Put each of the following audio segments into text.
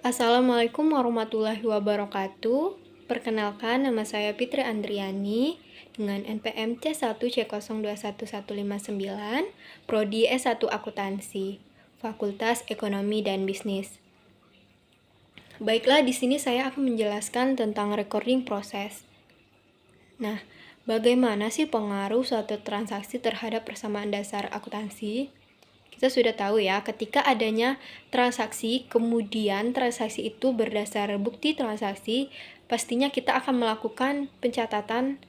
Assalamualaikum warahmatullahi wabarakatuh. Perkenalkan, nama saya Fitri Andriani dengan NPM C1C021159, Prodi S1 Akuntansi, Fakultas Ekonomi dan Bisnis. Baiklah, di sini saya akan menjelaskan tentang recording proses. Nah, bagaimana sih pengaruh suatu transaksi terhadap persamaan dasar akuntansi? Kita sudah tahu ya, ketika adanya transaksi, kemudian transaksi itu berdasar bukti transaksi, pastinya kita akan melakukan pencatatan.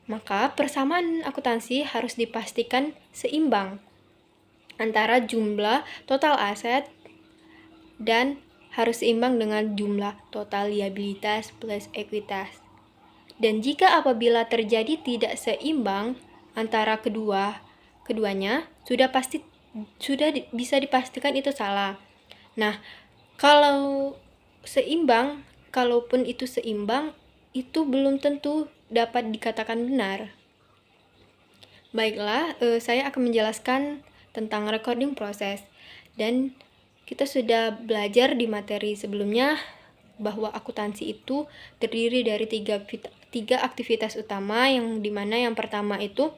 Maka persamaan akuntansi harus dipastikan seimbang antara jumlah total aset dan harus seimbang dengan jumlah total liabilitas plus ekuitas. Dan jika apabila terjadi tidak seimbang antara keduanya, sudah bisa dipastikan itu salah. Nah, kalaupun itu seimbang, itu belum tentu dapat dikatakan benar. Baiklah, saya akan menjelaskan tentang recording proses. Dan kita sudah belajar di materi sebelumnya bahwa akuntansi itu terdiri dari tiga aktivitas utama, yang dimana yang pertama itu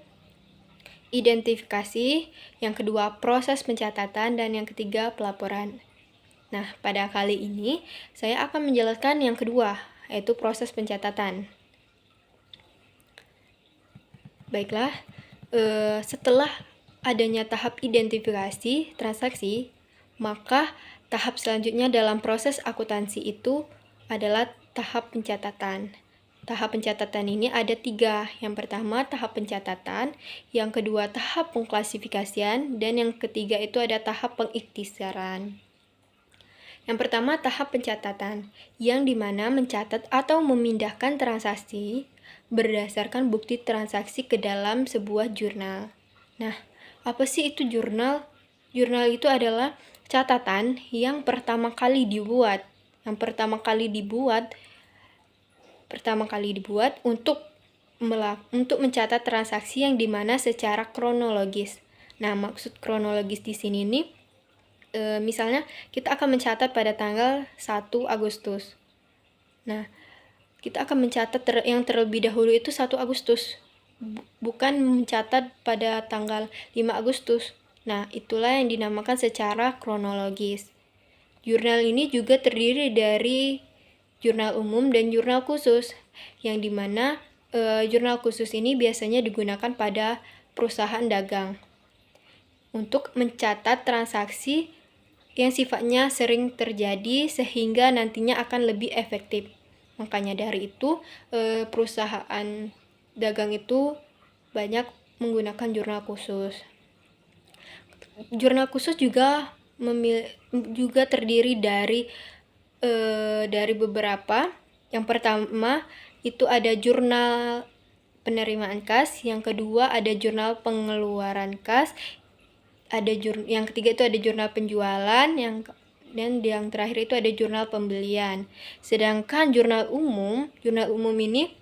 identifikasi, yang kedua proses pencatatan, dan yang ketiga pelaporan. Nah, pada kali ini saya akan menjelaskan yang kedua, yaitu proses pencatatan. Baiklah, setelah adanya tahap identifikasi transaksi, maka tahap selanjutnya dalam proses akuntansi itu adalah tahap pencatatan. Tahap pencatatan ini ada 3. Yang pertama tahap pencatatan, yang kedua tahap pengklasifikasian, dan yang ketiga itu ada tahap pengiktisaran. Yang pertama tahap pencatatan, yang dimana mencatat atau memindahkan transaksi berdasarkan bukti transaksi ke dalam sebuah jurnal. Nah, apa sih itu jurnal? Jurnal itu adalah catatan yang pertama kali dibuat untuk mencatat transaksi yang dimana secara kronologis. Nah, maksud kronologis di sini nih, misalnya kita akan mencatat pada tanggal 1 Agustus. Nah, kita akan mencatat yang terlebih dahulu itu 1 Agustus, bukan mencatat pada tanggal 5 Agustus. Nah, itulah yang dinamakan secara kronologis. Jurnal ini juga terdiri dari jurnal umum dan jurnal khusus, yang dimana jurnal khusus ini biasanya digunakan pada perusahaan dagang untuk mencatat transaksi yang sifatnya sering terjadi sehingga nantinya akan lebih efektif. Makanya dari itu perusahaan dagang itu banyak menggunakan jurnal khusus. Jurnal khusus juga terdiri dari beberapa. Yang pertama itu ada jurnal penerimaan kas, yang kedua ada jurnal pengeluaran kas, yang ketiga itu ada jurnal penjualan, dan yang terakhir itu ada jurnal pembelian. Sedangkan jurnal umum ini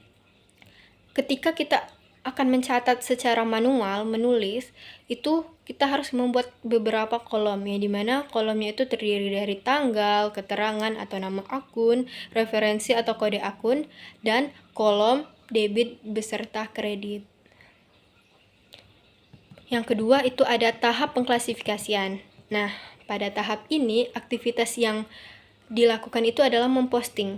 ketika kita akan mencatat secara manual, menulis, itu kita harus membuat beberapa kolom, ya, dimana kolomnya itu terdiri dari tanggal, keterangan atau nama akun, referensi atau kode akun, dan kolom debit beserta kredit. Yang kedua itu ada tahap pengklasifikasian. Nah, pada tahap ini aktivitas yang dilakukan itu adalah memposting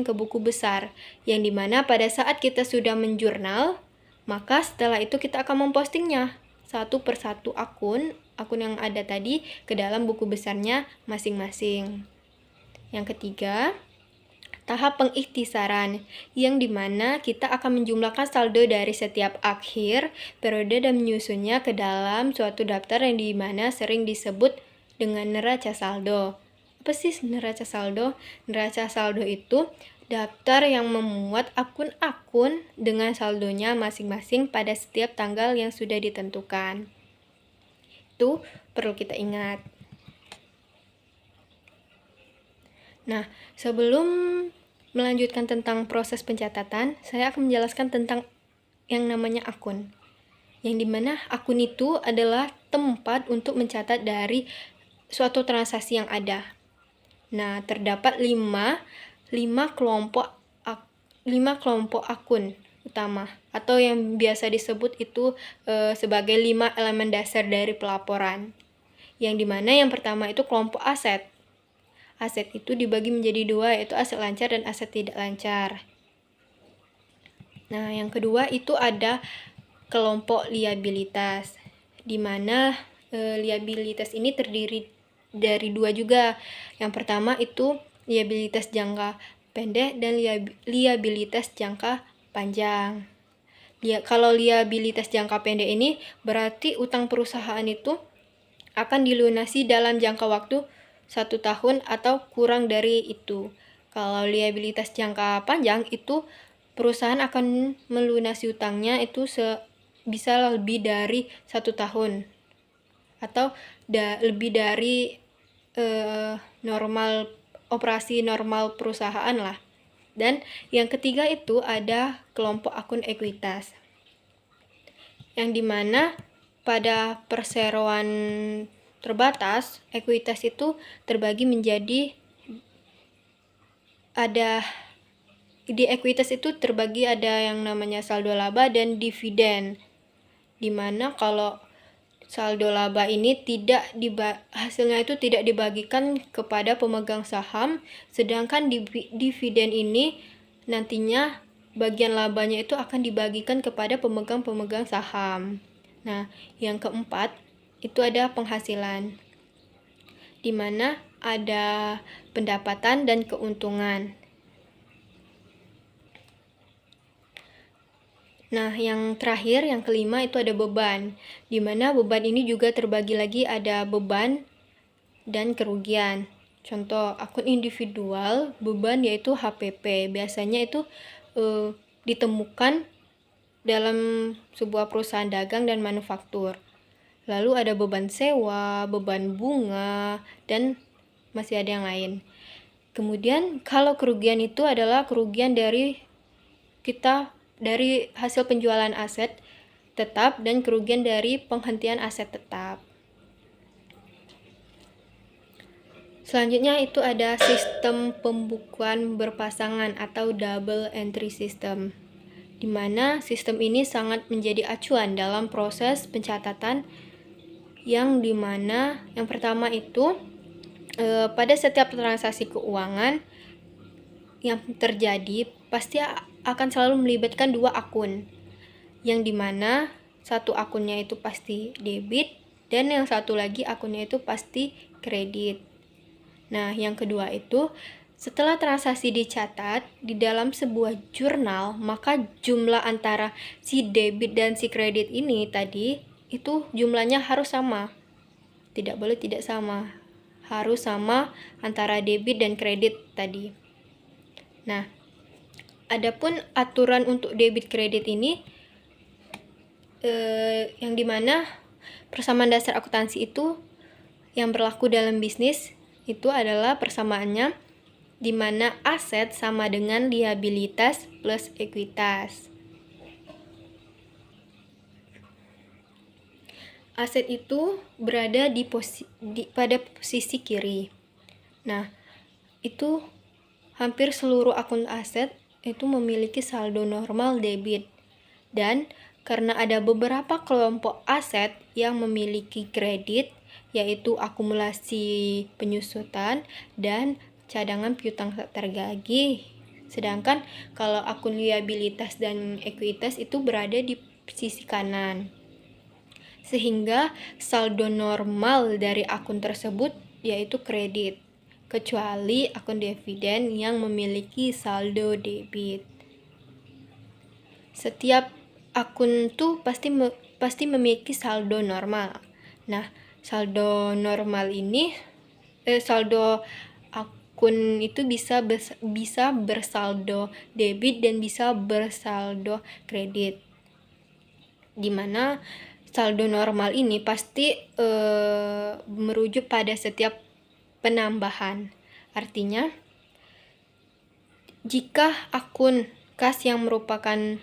ke buku besar, yang dimana pada saat kita sudah menjurnal, maka setelah itu kita akan mempostingnya satu persatu akun yang ada tadi ke dalam buku besarnya masing-masing. Yang ketiga, tahap pengiktisaran, yang dimana kita akan menjumlahkan saldo dari setiap akhir periode dan menyusunnya ke dalam suatu daftar yang dimana sering disebut dengan neraca saldo. Apa sih neraca saldo? Neraca saldo itu daftar yang memuat akun-akun dengan saldonya masing-masing pada setiap tanggal yang sudah ditentukan. Itu perlu kita ingat. Nah, sebelum melanjutkan tentang proses pencatatan, saya akan menjelaskan tentang yang namanya akun. Yang dimana akun itu adalah tempat untuk mencatat dari suatu transaksi yang ada. Nah, terdapat 5 kelompok akun utama atau yang biasa disebut itu sebagai 5 elemen dasar dari pelaporan. Yang dimana yang pertama itu kelompok aset. Aset itu dibagi menjadi 2, yaitu aset lancar dan aset tidak lancar. Nah, yang kedua itu ada kelompok liabilitas, di mana liabilitas ini terdiri dari 2 juga. Yang pertama itu liabilitas jangka pendek dan liabilitas jangka panjang. Kalau liabilitas jangka pendek ini berarti utang perusahaan itu akan dilunasi dalam jangka waktu 1 tahun atau kurang dari itu. Kalau liabilitas jangka panjang itu perusahaan akan melunasi utangnya itu bisa lebih dari 1 tahun atau lebih dari operasi normal perusahaan lah. Dan yang ketiga itu ada kelompok akun ekuitas, yang dimana pada perseroan terbatas, ekuitas itu terbagi menjadi di ekuitas itu terbagi ada yang namanya saldo laba dan dividen, dimana kalau saldo laba ini hasilnya itu tidak dibagikan kepada pemegang saham, sedangkan dividen ini nantinya bagian labanya itu akan dibagikan kepada pemegang saham. Nah, yang keempat itu ada penghasilan, di mana ada pendapatan dan keuntungan. Nah, yang terakhir, yang kelima itu ada beban, di mana beban ini juga terbagi lagi ada beban dan kerugian. Contoh, akun individual, beban yaitu HPP. Biasanya itu ditemukan dalam sebuah perusahaan dagang dan manufaktur. Lalu ada beban sewa, beban bunga, dan masih ada yang lain. Kemudian, kalau kerugian itu adalah kerugian dari hasil penjualan aset tetap dan kerugian dari penghentian aset tetap. Selanjutnya itu ada sistem pembukuan berpasangan atau double entry system, di mana sistem ini sangat menjadi acuan dalam proses pencatatan, yang dimana yang pertama itu pada setiap transaksi keuangan yang terjadi pasti akan selalu melibatkan 2 akun, yang dimana satu akunnya itu pasti debit dan yang satu lagi akunnya itu pasti kredit. Nah, yang kedua itu setelah transaksi dicatat di dalam sebuah jurnal, maka jumlah antara si debit dan si kredit ini tadi itu jumlahnya harus sama. Tidak boleh tidak sama. Harus sama antara debit dan kredit tadi. Nah, adapun aturan untuk debit kredit ini yang dimana persamaan dasar akuntansi itu yang berlaku dalam bisnis itu adalah persamaannya di mana aset sama dengan liabilitas plus ekuitas. Aset itu berada pada posisi kiri. Nah, itu hampir seluruh akun aset itu memiliki saldo normal debit, dan karena ada beberapa kelompok aset yang memiliki kredit, yaitu akumulasi penyusutan dan cadangan piutang tak tergagih. Sedangkan kalau akun liabilitas dan ekuitas itu berada di sisi kanan. Sehingga saldo normal dari akun tersebut yaitu kredit, kecuali akun dividen yang memiliki saldo debit. Setiap akun tuh pasti memiliki saldo normal. Nah, saldo normal ini saldo akun itu bisa bersaldo debit dan bisa bersaldo kredit, dimana saldo normal ini pasti merujuk pada setiap penambahan. Artinya, jika akun kas yang merupakan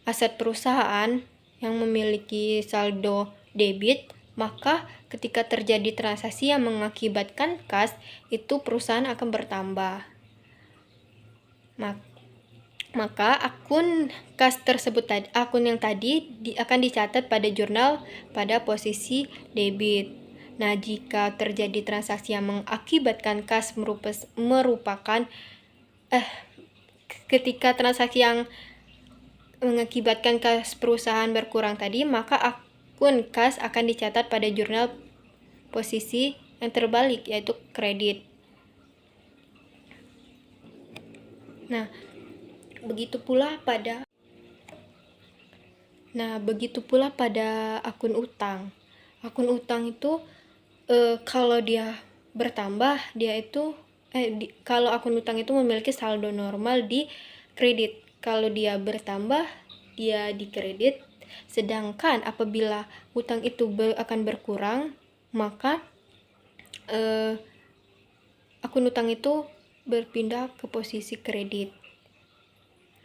aset perusahaan yang memiliki saldo debit, maka ketika terjadi transaksi yang mengakibatkan kas, itu perusahaan akan bertambah. Maka akun kas tersebut akun yang tadi akan dicatat pada jurnal pada posisi debit. Nah, jika terjadi transaksi yang mengakibatkan kas merupakan ketika transaksi yang mengakibatkan kas perusahaan berkurang tadi, maka akun kas akan dicatat pada jurnal posisi yang terbalik, yaitu kredit. Nah, begitu pula pada akun utang. Akun utang itu kalau dia bertambah, kalau akun utang itu memiliki saldo normal di kredit. Kalau dia bertambah, dia di kredit. Sedangkan apabila utang itu akan berkurang, maka akun utang itu berpindah ke posisi kredit.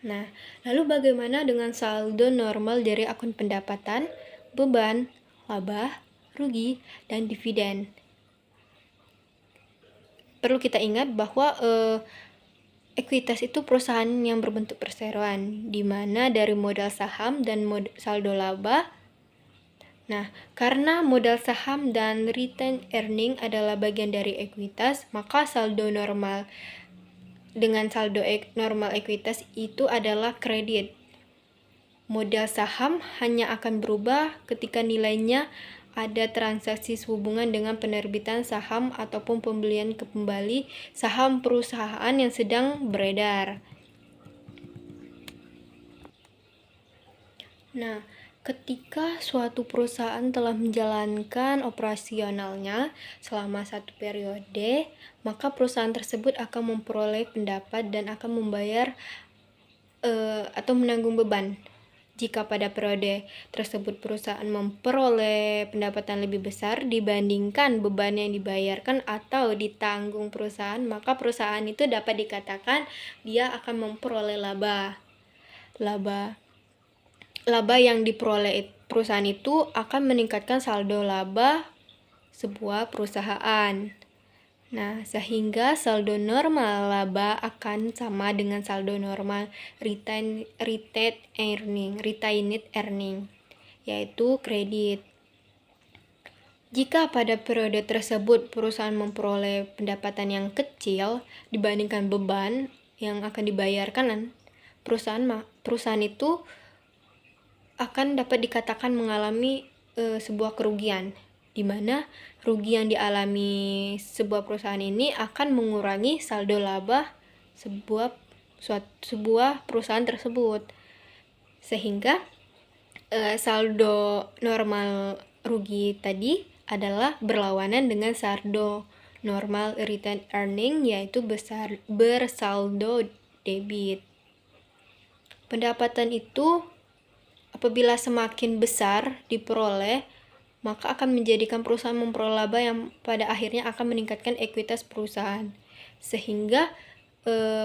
Nah, lalu bagaimana dengan saldo normal dari akun pendapatan, beban, laba, rugi, dan dividen? Perlu kita ingat bahwa ekuitas itu perusahaan yang berbentuk perseroan, di mana dari modal saham dan saldo laba. Nah, karena modal saham dan retained earning adalah bagian dari ekuitas, maka saldo normal dengan saldo normal ekuitas itu adalah kredit. Modal saham hanya akan berubah ketika nilainya ada transaksi sehubungan dengan penerbitan saham ataupun pembelian kembali saham perusahaan yang sedang beredar. Nah, ketika suatu perusahaan telah menjalankan operasionalnya selama satu periode, maka perusahaan tersebut akan memperoleh pendapat dan akan membayar atau menanggung beban. Jika pada periode tersebut perusahaan memperoleh pendapatan lebih besar dibandingkan beban yang dibayarkan atau ditanggung perusahaan, maka perusahaan itu dapat dikatakan dia akan memperoleh laba. Laba yang diperoleh perusahaan itu akan meningkatkan saldo laba sebuah perusahaan. Nah, sehingga saldo normal laba akan sama dengan saldo normal retained earning, yaitu kredit. Jika pada periode tersebut perusahaan memperoleh pendapatan yang kecil dibandingkan beban yang akan dibayarkan, perusahaan itu akan dapat dikatakan mengalami sebuah kerugian, di mana rugi yang dialami sebuah perusahaan ini akan mengurangi saldo laba sebuah perusahaan tersebut, sehingga saldo normal rugi tadi adalah berlawanan dengan saldo normal retained earning, yaitu bersaldo debit. Pendapatan itu apabila semakin besar diperoleh, maka akan menjadikan perusahaan memperoleh laba yang pada akhirnya akan meningkatkan ekuitas perusahaan. Sehingga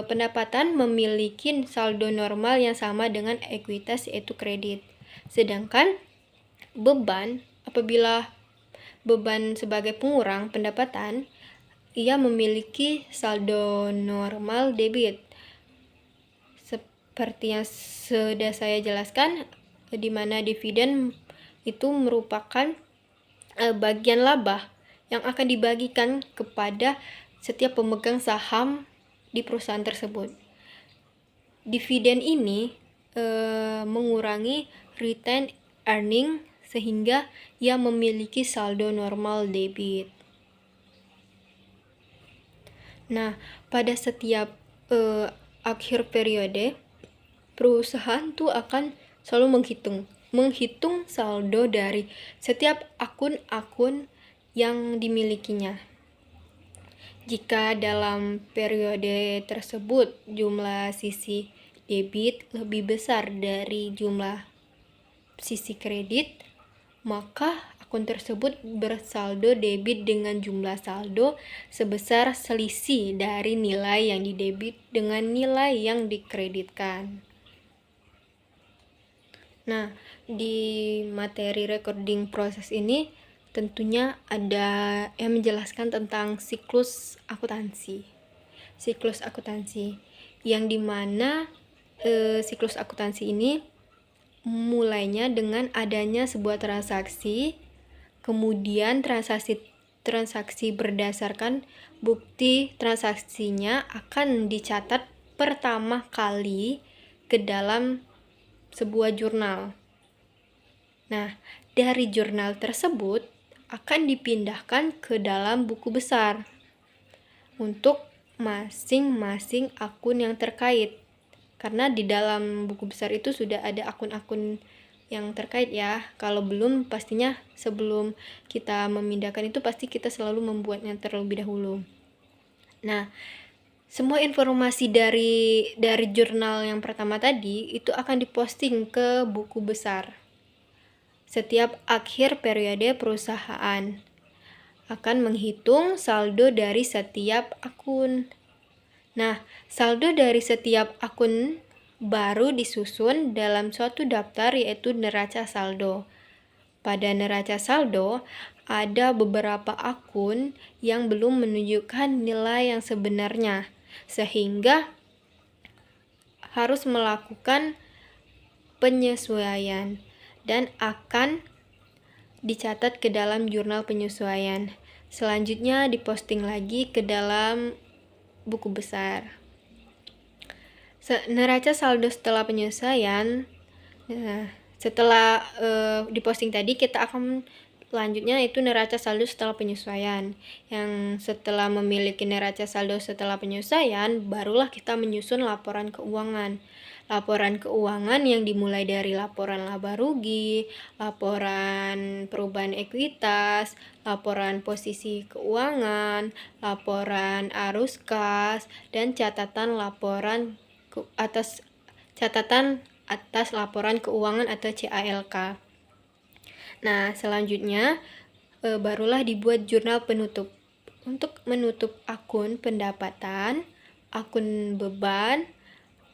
pendapatan memiliki saldo normal yang sama dengan ekuitas, yaitu kredit. Sedangkan beban, apabila beban sebagai pengurang pendapatan, ia memiliki saldo normal debit. Seperti yang sudah saya jelaskan, di mana dividen itu merupakan bagian laba yang akan dibagikan kepada setiap pemegang saham di perusahaan tersebut. Dividen ini mengurangi retained earning sehingga ia memiliki saldo normal debit. Nah, pada setiap akhir periode, perusahaan tuh akan selalu menghitung saldo dari setiap akun-akun yang dimilikinya. Jika dalam periode tersebut jumlah sisi debit lebih besar dari jumlah sisi kredit, maka akun tersebut bersaldo debit dengan jumlah saldo sebesar selisih dari nilai yang didebit dengan nilai yang dikreditkan. Nah, di materi recording proses ini tentunya ada yang menjelaskan tentang siklus akuntansi. Siklus akuntansi yang dimana siklus akuntansi ini mulainya dengan adanya sebuah transaksi, kemudian transaksi berdasarkan bukti transaksinya akan dicatat pertama kali ke dalam sebuah jurnal. Nah, dari jurnal tersebut akan dipindahkan ke dalam buku besar untuk masing-masing akun yang terkait. Karena di dalam buku besar itu sudah ada akun-akun yang terkait ya. Kalau belum, pastinya sebelum kita memindahkan itu pasti kita selalu membuatnya terlebih dahulu. Nah, semua informasi dari jurnal yang pertama tadi itu akan diposting ke buku besar. Setiap akhir periode perusahaan akan menghitung saldo dari setiap akun. Nah, saldo dari setiap akun baru disusun dalam suatu daftar yaitu neraca saldo. Pada neraca saldo, ada beberapa akun yang belum menunjukkan nilai yang sebenarnya, sehingga harus melakukan penyesuaian dan akan dicatat ke dalam jurnal penyesuaian. Selanjutnya diposting lagi ke dalam buku besar. Neraca saldo setelah penyesuaian, setelah diposting tadi, kita akan selanjutnya itu neraca saldo setelah penyesuaian. Yang setelah memiliki neraca saldo setelah penyesuaian, barulah kita menyusun laporan keuangan. Laporan keuangan yang dimulai dari laporan laba rugi, laporan perubahan ekuitas, laporan posisi keuangan, laporan arus kas, dan catatan atas laporan keuangan atau CALK. Nah, selanjutnya barulah dibuat jurnal penutup. Untuk menutup akun pendapatan, akun beban,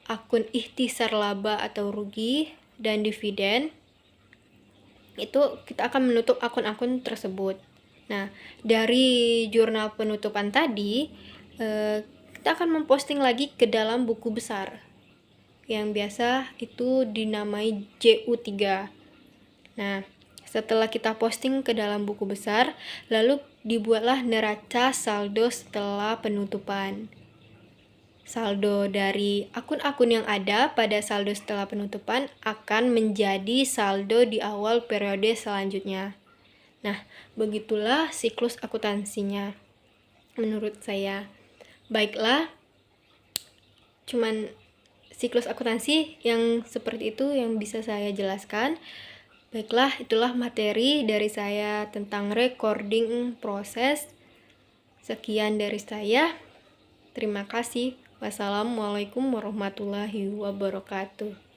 akun ikhtisar laba atau rugi, dan dividen, itu kita akan menutup akun-akun tersebut. Nah, dari jurnal penutupan tadi, kita akan memposting lagi ke dalam buku besar yang biasa itu dinamai JU3. Nah, setelah kita posting ke dalam buku besar, lalu dibuatlah neraca saldo setelah penutupan. Saldo dari akun-akun yang ada pada saldo setelah penutupan akan menjadi saldo di awal periode selanjutnya. Nah, begitulah siklus akuntansinya menurut saya. Baiklah, cuman siklus akuntansi yang seperti itu yang bisa saya jelaskan. Baiklah, itulah materi dari saya tentang recording proses. Sekian dari saya. Terima kasih. Wassalamualaikum warahmatullahi wabarakatuh.